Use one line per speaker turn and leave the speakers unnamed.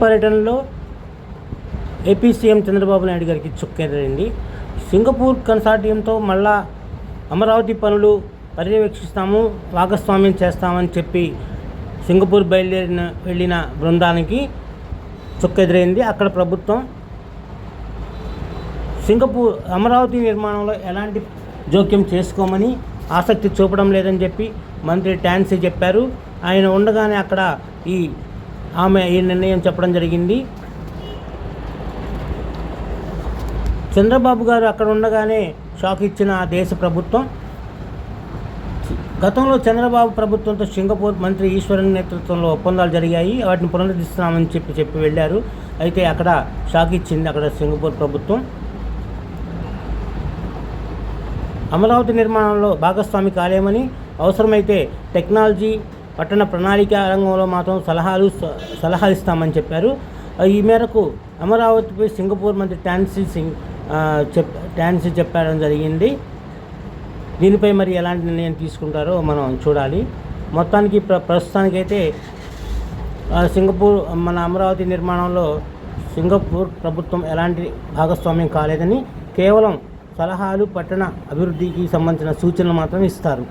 పర్యటనలో AP CM Chandrababu Naidu గారికి చుక్కెదిరింది. Singapore కన్సార్టియంతో మళ్ళా అమరావతి పనులు పర్యవేక్షిస్తాము, భాగస్వామ్యం చేస్తామని చెప్పి సింగపూర్ వెళ్ళిన బృందానికి చుక్కెదిరైంది. అక్కడ ప్రభుత్వం సింగపూర్ అమరావతి నిర్మాణంలో ఎలాంటి జోక్యం చేసుకోమని ఆసక్తి చూపడం లేదని చెప్పి మంత్రి టాన్సీ చెప్పారు. ఆయన ఉండగానే అక్కడ ఆమె ఈ నిర్ణయం చెప్పడం జరిగింది. చంద్రబాబు గారు అక్కడ ఉండగానే షాక్ ఇచ్చిన దేశ ప్రభుత్వం గతంలో చంద్రబాబు ప్రభుత్వంతో సింగపూర్ మంత్రి ఈశ్వరన్ నేతృత్వంలో ఒప్పందాలు జరిగాయి, వాటిని పునరుద్ధరిస్తున్నామని చెప్పి వెళ్ళారు. అయితే అక్కడ షాక్ ఇచ్చింది అక్కడ సింగపూర్ ప్రభుత్వం. అమరావతి నిర్మాణంలో భాగస్వామి కాలేమని, అవసరమైతే టెక్నాలజీ, పట్టణ ప్రణాళిక రంగంలో మాత్రం సలహాలు ఇస్తామని చెప్పారు. ఈ మేరకు అమరావతిపై సింగపూర్ మంత్రి టాన్సీ చెప్పడం జరిగింది. దీనిపై మరి ఎలాంటి నిర్ణయం తీసుకుంటారో మనం చూడాలి. మొత్తానికి ప్రస్తుతానికైతే మన అమరావతి నిర్మాణంలో సింగపూర్ ప్రభుత్వం ఎలాంటి భాగస్వామ్యం కాలేదని, కేవలం సలహాలు, పట్టణ అభివృద్ధికి సంబంధించిన సూచనలు మాత్రం ఇస్తారు.